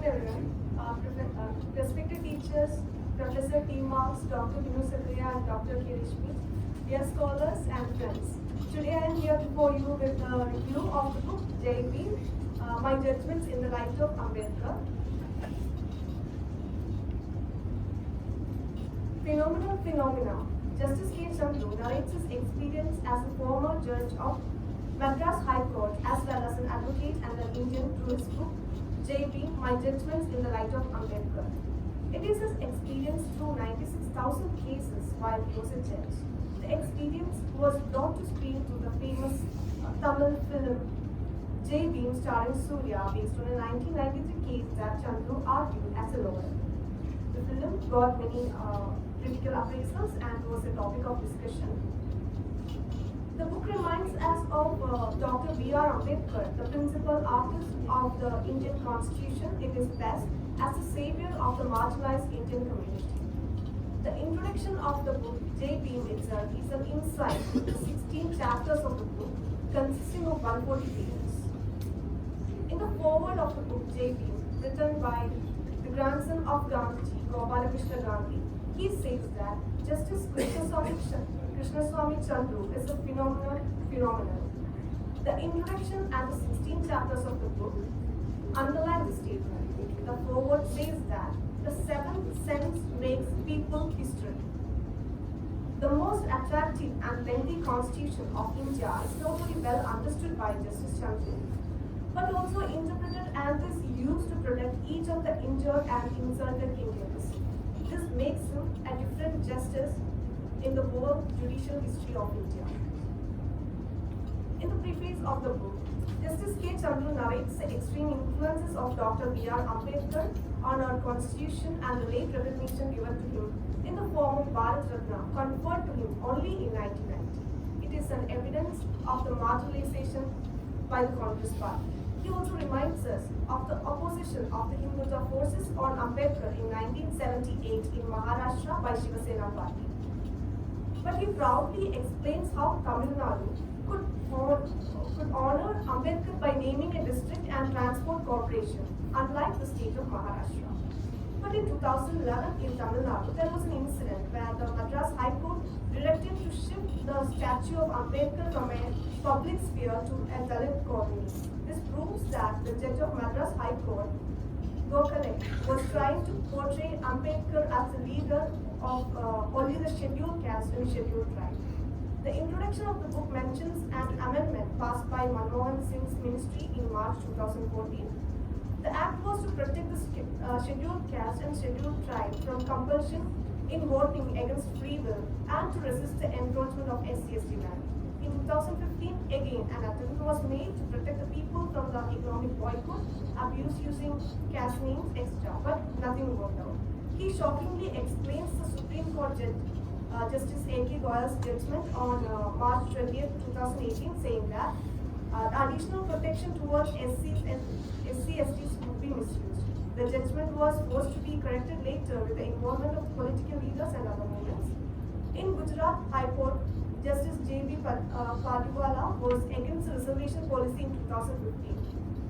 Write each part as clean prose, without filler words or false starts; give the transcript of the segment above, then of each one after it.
everyone. Respected teachers, Professor T. Marks, Dr. Bhim and Dr. Kirishmi, dear scholars and friends. Today I am here before you with a review of the book Jai Bhim, My Judgments in the Light of Ambedkar. Phenomena. Justice K. Chandru narrates his experience as a former judge of Madras High Court as well as an advocate and an Indian through his book Jai Bhim, My Judgments in the Light of Ambedkar. It is his experience through 96,000 cases while he was a judge. The experience was brought to screen through the famous Tamil film Jai Bhim starring Surya based on a 1993 case that Chandru argued as a lawyer. The film got many critical appraisals and was a topic of discussion. The book reminds us of Dr. B.R. Ambedkar, the principal artist of the Indian Constitution. It is best as the savior of the marginalized Indian community. The introduction of the book, Jai Bhim itself, is an insight into the 16 chapters of the book, consisting of 140 pages. In the foreword of the book, Jai Bhim, written by the grandson of Gandhiji, Gopalakrishna Gandhi, he says that Justice Krishnaswamy Chandru is a phenomenon. The introduction and the 16 chapters of the book underline this statement. The foreword says that the seventh sense makes people history. The most attractive and lengthy constitution of India is not only well understood by Justice Chandru, but also interpreted and is used to protect each of the injured and insulted Indians. This makes him a different justice in the whole judicial history of India. In the preface of the book, Justice K. Chandru narrates the extreme influences of Dr. B.R. Ambedkar on our constitution and the late recognition given to him in the form of Bharat Ratna conferred to him only in 1990. It is an evidence of the marginalization by the Congress party. He also reminds us of the opposition of the Hindutva forces on Ambedkar in 1978 in Maharashtra by Shiva Sena party. But he proudly explains how Tamil Nadu could honor Ambedkar by naming a district and transport corporation, unlike the state of Maharashtra. But in 2011 in Tamil Nadu, there was an incident where the Madras High Court directed to shift the statue of Ambedkar from a public sphere to a Dalit colony. This proves that the judge of Madras High Court, Gokhale, was trying to portray Ambedkar as the leader of only the scheduled caste and scheduled tribe. The introduction of the book mentions an amendment passed by Manmohan Singh's ministry in March 2014. The act was to protect the scheduled caste and scheduled tribe from compulsion in voting against free will and to resist the encroachment of SC/ST land. In 2015, again, an attempt was made to protect the people from the economic boycott, abuse using caste names, etc., but nothing worked out. He shockingly explains the Supreme Court Justice A.K. Goyal's judgment on March 20th, 2018, saying that additional protection towards SC/STs would be misused. The judgment was forced to be corrected later with the involvement of political leaders and other movements. In Gujarat High Court, Justice J.B. Padiwala was against the reservation policy in 2015.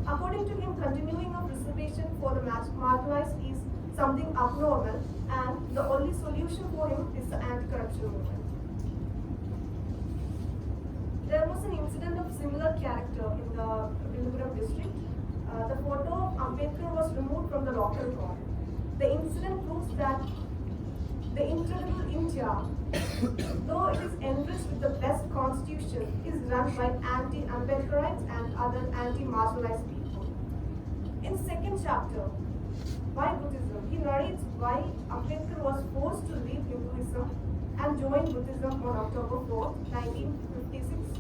According to him, continuing of reservation for the marginalized is something abnormal, and the only solution for him is the anti-corruption movement. There was an incident of similar character in the Vilupuram district. The photo of Ambedkar was removed from the local court. The incident proves that the incredible India, though it is enriched with the best constitution, is run by anti-Ambedkarites and other anti-marginalized people. In second chapter, Why Buddhism, he narrates why Ambedkar was forced to leave Hinduism and join Buddhism on October 4, 1956.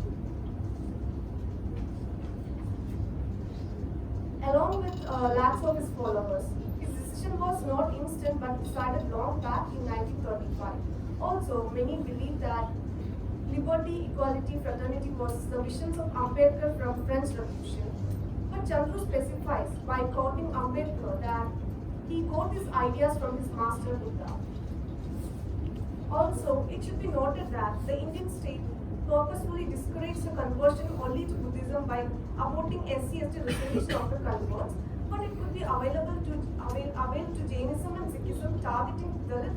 Along with lakhs of his followers. His decision was not instant but decided long back in 1935. Also, many believe that liberty, equality, fraternity was the visions of Ambedkar from French Revolution. But Chandru specifies by quoting Ambedkar that he got his ideas from his master Buddha. Also, it should be noted that the Indian state purposefully discouraged the conversion only to Buddhism by appointing SC/ST reservation of the converts, but it could be avail to Jainism and Sikhism, targeting Dalit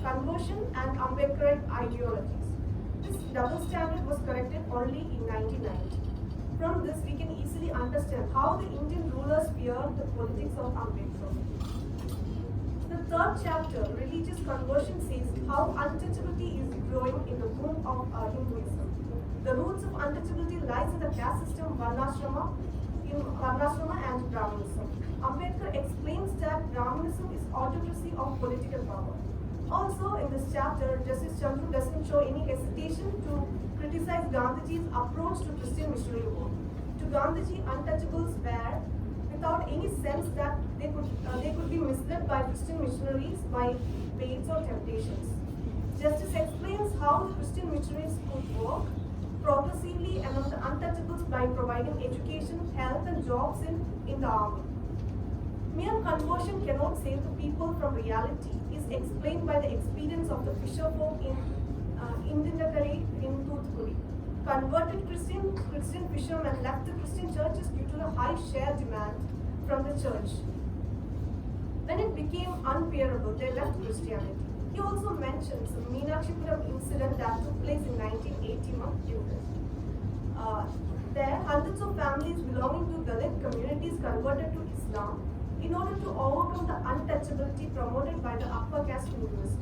conversion and Ambedkarite ideologies. This double standard was corrected only in 1990. From this, we can easily understand how the Indian rulers feared the politics of Ambedkar. The third chapter, religious conversion, says how untouchability is growing in the womb of Hinduism. The roots of untouchability lies in the caste system, Varnashrama and Brahmanism. Ambedkar explains that Brahmanism is autocracy of political power. Also, in this chapter, Justice Chandru doesn't show any hesitation to criticize Gandhiji's approach to Christian missionary work. To Gandhiji, untouchables were without any sense that they could be misled by Christian missionaries by baits or temptations. Justice explains how the Christian missionaries could work progressively among the untouchables by providing education, health, and jobs in the army. Mere conversion cannot save the people from reality is explained by the experience of the fisher folk in Pondicherry in Toothukudi. Converted Christian fishermen left the Christian churches due to the high share demand from the church. When it became unbearable, they left Christianity. He also mentions the Meenakshipuram incident that took place in 1981 in this. There, hundreds of families belonging to Dalit communities converted to Islam in order to overcome the untouchability promoted by the upper caste Hinduism.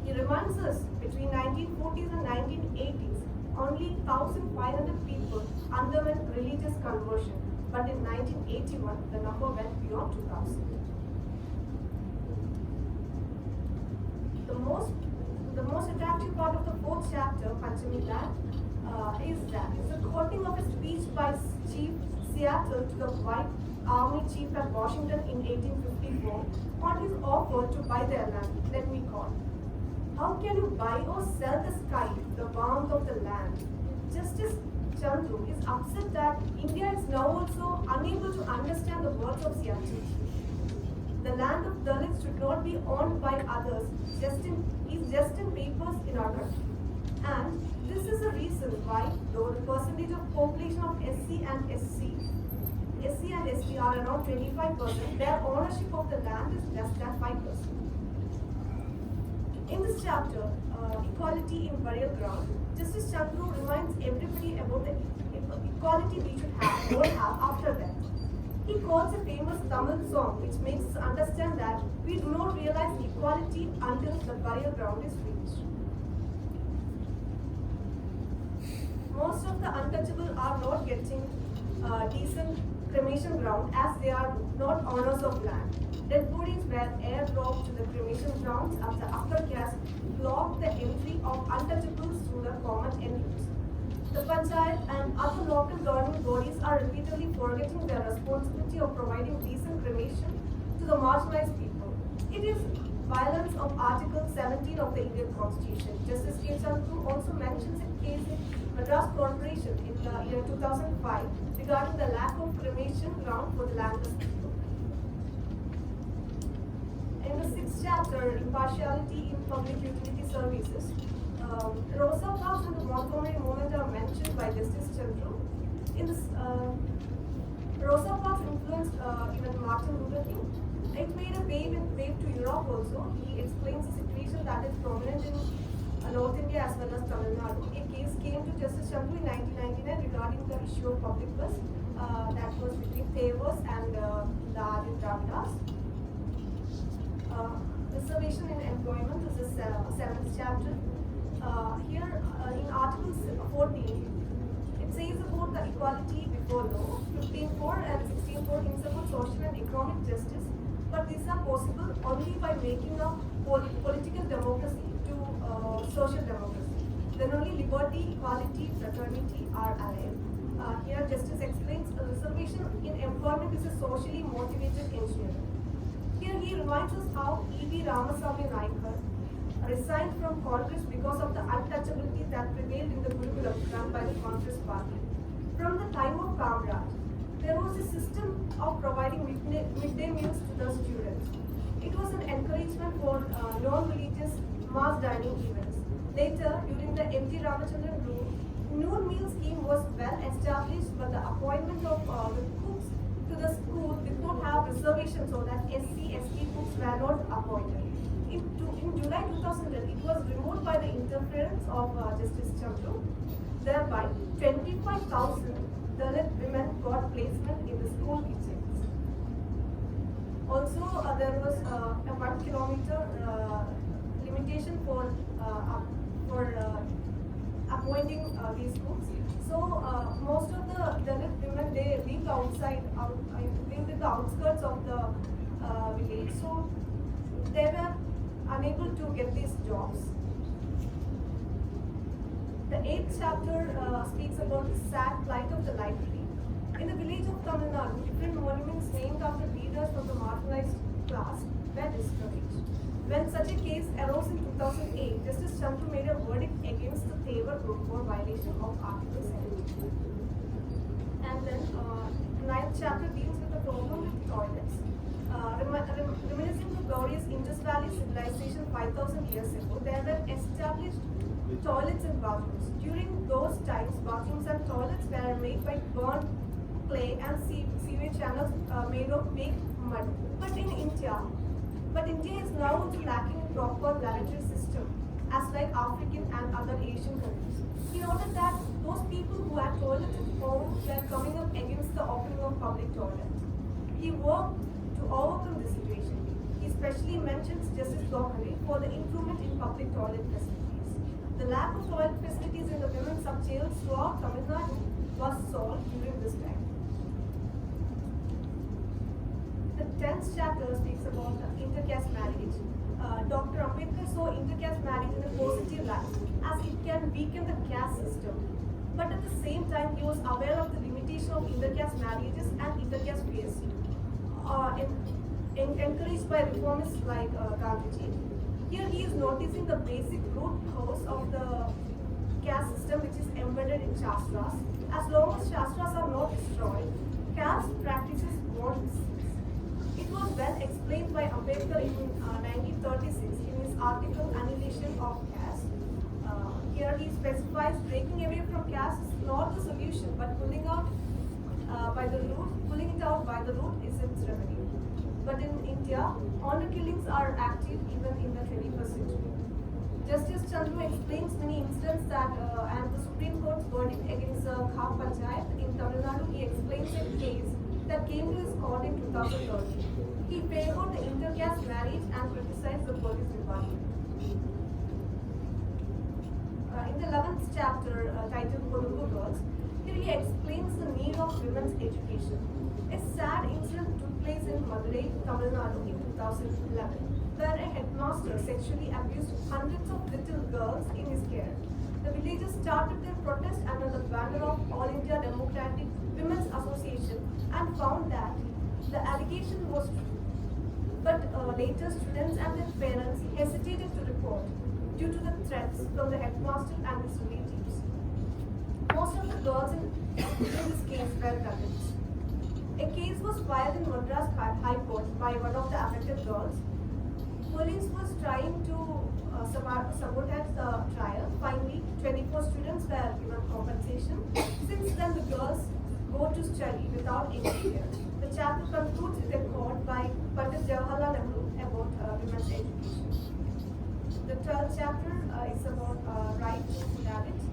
He reminds us between 1940s and 1980s, only 1,500 people underwent religious conversion, but in 1981, the number went beyond 2,000. The most attractive part of the fourth chapter, Panchami is the quoting of a speech by Chief Seattle to the White Army Chief at Washington in 1854 on his offer to buy their land. Let me quote. How can you buy or sell the sky, the warmth of the land? Justice Chandru is upset that India is now also unable to understand the words of Seattle. The land of Dalits should not be owned by others, is just in papers in our country. And this is the reason why, though the percentage of population of SC and ST are around 25%, their ownership of the land is less than 5%. In this chapter, Equality in Burial Ground, Justice Chandru reminds everybody about the equality we should have after death. He quotes a famous Tamil song which makes us understand that we do not realize equality until the burial ground is reached. Most of the untouchable are not getting decent cremation ground as they are not owners of land. Dead bodies were airdropped to the cremation grounds as the upper caste blocked the entry of untouchables through the common entrance. The Panchayat and other local government bodies are repeatedly forgetting their responsibility of providing decent cremation to the marginalized people. It is violence of Article 17 of the Indian Constitution. Justice K. Chandru also mentions a case in Madras Corporation in the year 2005 regarding the lack of cremation ground for the landless people. In the sixth chapter, Impartiality in Public Utility Services, Rosa Parks and the Montgomery movement are mentioned by Justice Chandru. In this, Rosa Parks influenced even Martin Luther King. It made a wave to Europe also. He explains the situation that is prominent in North India as well as Tamil Nadu. A case came to Justice Chandru in 1999 regarding the issue of public bus that was between Tevas and the Adi Dravidas. Reservation in employment is the seventh chapter. Here in Article 14, it says about the equality before law. 15.4 and 16.4 hints about social and economic justice, but these are possible only by making a political democracy to social democracy. Then only liberty, equality, fraternity are alive. Here Justice explains a reservation in employment is a socially motivated engineering. Here he reminds us how E.V. Ramasamy Naikar resigned from Congress because of the untouchability that prevailed in the Gurukulam run by the Congress party. From the time of Kamraj, there was a system of providing midday meals to the students. It was an encouragement for non-religious mass dining events. Later, during the M.G. Ramachandran rule, noon meal scheme was well established, but the appointment of the cooks to the reservation so that SC books were not appointed. In July 2010, it was removed by the interference of Justice Chandru. Thereby, 25,000 Dalit women got placement in the school kitchens. Also, there was a 1 kilometer limitation for appointing these schools. So most of the Dalit women, they lived lived in the outskirts of the village. So they were unable to get these jobs. The 8th chapter speaks about the sad plight of the library. In the village of Tamil Nadu, different monuments named after leaders from the marginalized class were discouraged. When such a case arose in 2008, Justice Chandru made a verdict against the Thevar group for violation of Article 17. And then, 9th chapter deals with the problem with toilets. Reminiscing of glorious Indus Valley civilization 5,000 years ago, there were established toilets and bathrooms. During those times, bathrooms and toilets were made by burnt clay and sewage channels made of baked mud. But India is now also lacking a proper lavatory system, as like African and other Asian countries. He noted that those people who had toilets at home were coming up against the opening of public toilets. He worked to overcome this situation. He especially mentions Justice Gokhale for the improvement in public toilet facilities. The lack of toilet facilities in the women's sub-jails throughout Tamil Nadu was solved during this time. The 10th chapter speaks about intercaste marriage. Dr. Ambedkar saw intercaste marriage in a positive light, as it can weaken the caste system. But at the same time, he was aware of the limitation of intercaste marriages and intercaste PSC, encouraged by reformists like Gandhiji. Here he is noticing the basic root cause of the caste system, which is embedded in Shastras. As long as Shastras are not destroyed, caste practices won't cease. It was well explained by Ambedkar in 1936 in his article Annihilation of Caste. Here he specifies breaking away from caste is not the solution, but pulling it out by the root is its remedy. But in India, honor killings are active even in the 21st century. Justice Chandru explains many incidents that, and the Supreme Court's verdict against Kham Panchayat in Tamil Nadu, he explains a case that came to his court in 2013. He favored the intercaste marriage and criticized the police department. In the 11th chapter, titled Kodungu Girls, here he explains the need of women's education. A sad incident took place in Madurai, Tamil Nadu in 2011, where a headmaster sexually abused hundreds of little girls in his care. The villagers started their protest under the banner of All India Democratic Women's Association and found that the allegation was true. But later, students and their parents hesitated to report due to the threats from the headmaster and his relatives. Most of the girls in this case were Dalits. A case was filed in Madras High Court by one of the affected girls. Police was trying to sabotage the trial. Finally, 24 students were given compensation. Since then, the girls go to study without any fear. The chapter concludes with a quote by Pandit Jawaharlal Nehru about women's education. The 12th chapter is about right to food habits.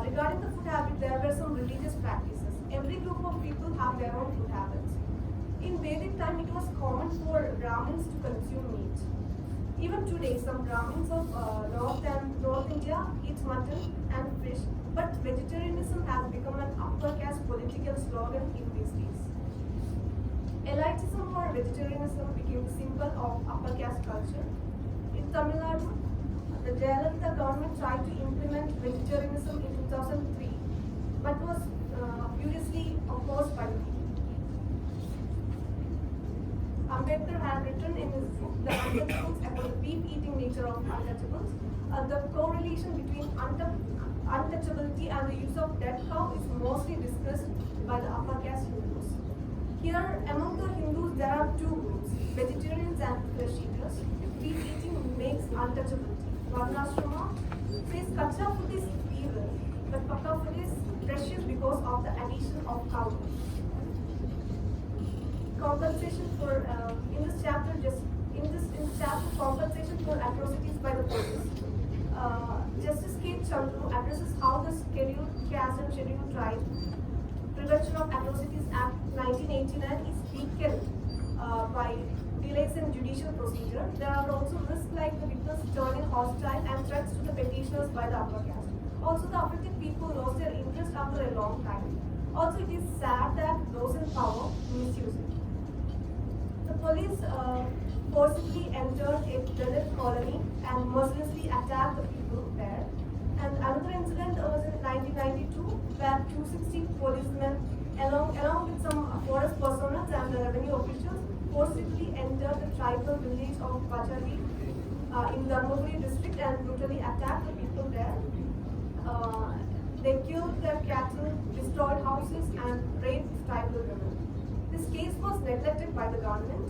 Regarding the food habit, there were some religious practices. Every group of people have their own food habits. In Vedic time, it was common for Brahmins to consume meat. Even today, some Brahmins of North India eat mutton and fish, but vegetarianism has become an upper caste political slogan in these days. Elitism or vegetarianism became the symbol of upper caste culture. In Tamil Nadu, the Jayalalitha government tried to implement vegetarianism in 2003, but was furiously opposed by the people. Ambedkar had written in his book, The Untouchables, about the beef-eating nature of untouchables. The correlation between untouchability and the use of dead cow is mostly discussed by the upper caste Hindus. Here, among the Hindus, there are two groups, vegetarians and flesh eaters. Beef eating makes untouchability. Varnashrama says kacha food is evil, but pakka food is precious because of the addition of cow. compensation for in this chapter compensation for atrocities by the police. Justice K. Chandru addresses how the scheduled caste and scheduled tribe Prevention of Atrocities Act 1989 is weakened by delays in judicial procedure. There are also risks like the witness turning hostile and threats to the petitioners by the upper caste. Also, the affected people lost their interest after a long time. Also, it is sad that those in power misuse it. The police forcibly entered a Dalit colony and mercilessly attacked the people there. And another incident was in 1992 where 260 policemen along with some forest personas and the revenue officials forcibly entered the tribal village of Bajari in Dharmaburi district and brutally attacked the people there. They killed their cattle, destroyed houses and raped tribal women. This case was neglected by the government.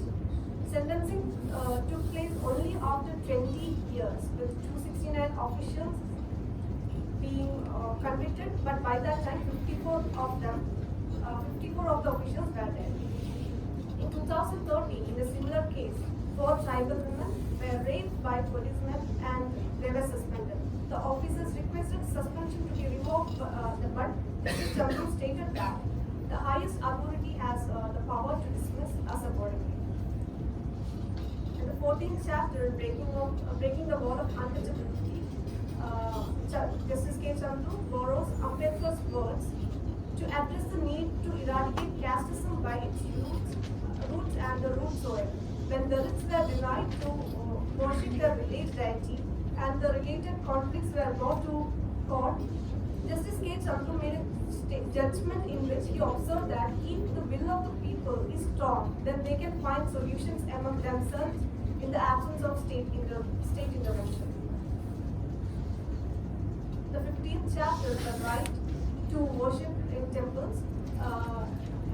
Sentencing took place only after 20 years with 269 officials being convicted, but by that time 54 of the officials were dead. In 2013, in a similar case, 4 tribal women were raped by policemen and they were suspended. The officers requested suspension to be revoked, but Justice Chandru stated that the highest authority has the power to dismiss us accordingly. In the 14th chapter, breaking the wall of untouchability, Justice K. Chandru borrows Ambedkar's words to address the need to eradicate casteism by its roots and the root soil. When Dalits were denied to worship their village deity and the related conflicts were brought to court, Justice K. Chandru made a judgment in which he observed that if the will of the people is strong, then they can find solutions among themselves in the absence of state intervention. The 15th chapter, the right to worship in temples.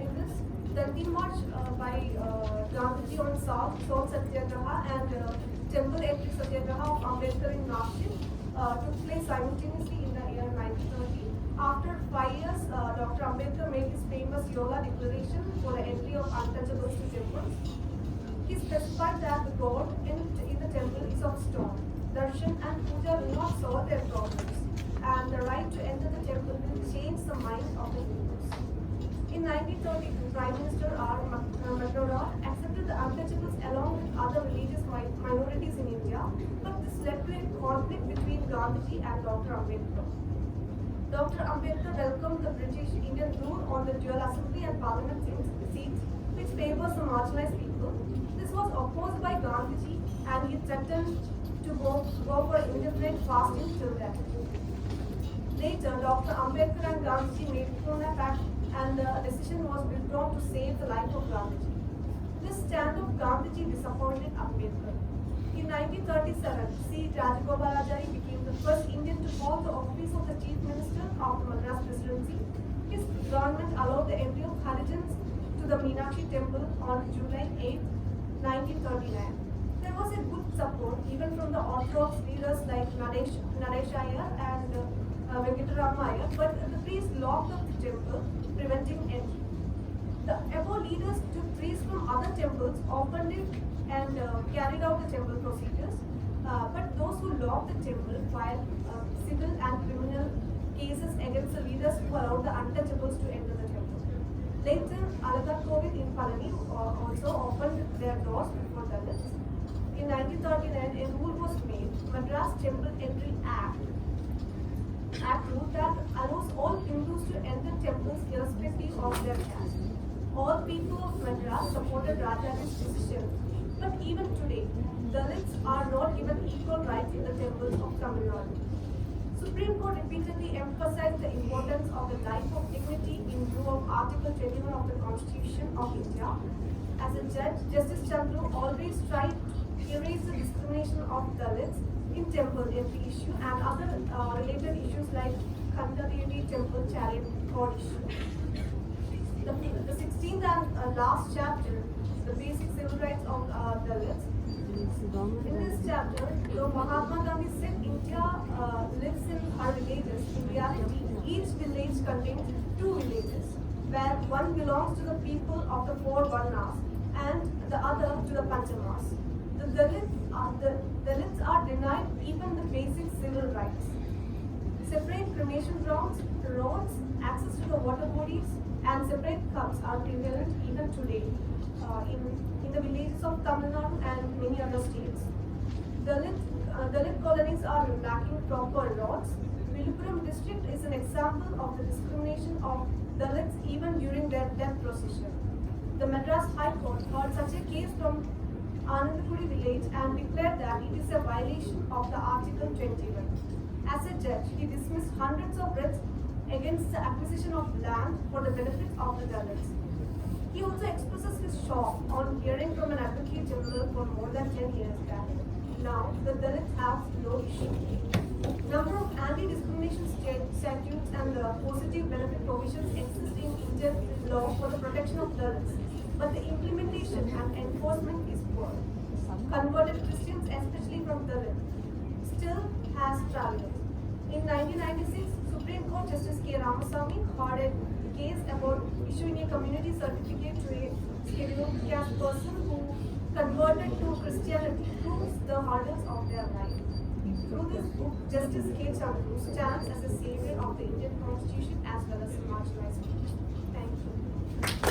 In this, the March by Gandhiji on Salt Satyagraha and Temple Entry Satyagraha of Ambedkar in Nashik took place simultaneously in the year 1930. After 5 years, Dr. Ambedkar made his famous Yoga declaration for the entry of untouchables to temples. He specified that the god in the temple is of stone. Darshan and puja will not solve their problems, and the right to enter the temple will change the mind of the Hindus. In 1932, Prime Minister R. Makrora accepted the untouchables along with other religious minorities in India, but this led to a conflict between Gandhiji and Dr. Ambedkar. Dr. Ambedkar welcomed the British Indian rule on the dual assembly and parliament seats, which favors the marginalized people. This was opposed by Gandhiji, and he threatened to go for indefinite fasting till death. Later, Dr. Ambedkar and Gandhiji made a Pune pact, and the decision was withdrawn to save the life of Gandhiji. This stand of Gandhiji disappointed Ambedkar. In 1937, C. Rajagopalachari became the first Indian to hold the office of the Chief Minister of the Madras Presidency. His government allowed the entry of Harijans to the Meenakshi Temple on July 8, 1939. There was a good support even from the Orthodox leaders like Naresh Iyer and Venkatarama Iyer, but the priests locked up the temple, preventing entry. The above leaders took priests from other temples, opened it, and carried out the temple procedures. But those who locked the temple filed civil and criminal cases against the leaders who allowed the untouchables to enter the temple. Later, Alagar Kovid in Palani also opened their doors before Dalits. In 1939, a rule was made, Madras Temple Entry Act rule that allows all Hindus to enter temples irrespective of their caste. All people of Madras supported Rajaji's decision, but even today, Dalits are not given equal rights in the temples of Tamil Nadu. Supreme Court repeatedly emphasized the importance of the life of dignity in view of Article 21 of the Constitution of India. As a judge, Justice Chandru always tried to erase the discrimination of Dalits in temple entry issue and other related issues like Kandadevi temple chariot court issue. The 16th and last chapter, the basic civil rights of Dalits. In this chapter, though Mahatma Gandhi said India lives in her villages, in reality, each village contains 2 villages, where one belongs to the people of the 4 Varnas and the other to the Panchamas. The Dalits are denied even the basic civil rights. Separate cremation grounds, roads, access to the water bodies, and separate cups are prevalent even today in the villages of Tamil Nadu and many other states. Dalit colonies are lacking proper roads. Viluppuram district is an example of the discrimination of Dalits even during their death procession. The Madras High Court heard such a case from Anandapuri village and declared that it is a violation of the Article 21. As a judge, he dismissed hundreds of writs against the acquisition of land for the benefit of the Dalits. He also expresses his shock on hearing from an advocate general for more than 10 years that now the Dalits have no issue. Number of anti-discrimination statutes and the positive benefit provisions exist in Indian law for the protection of Dalits, but the implementation and enforcement is poor. Converted Christians, especially from Dalit, still has struggled. In 1996, Supreme Court Justice K. Ramasamy heard a case about issuing a community certificate to a scheduled caste person who converted to Christianity proves the hurdles of their life. Through this book, Justice K. Chandru stands as a savior of the Indian Constitution as well as a marginalized people. Thank you.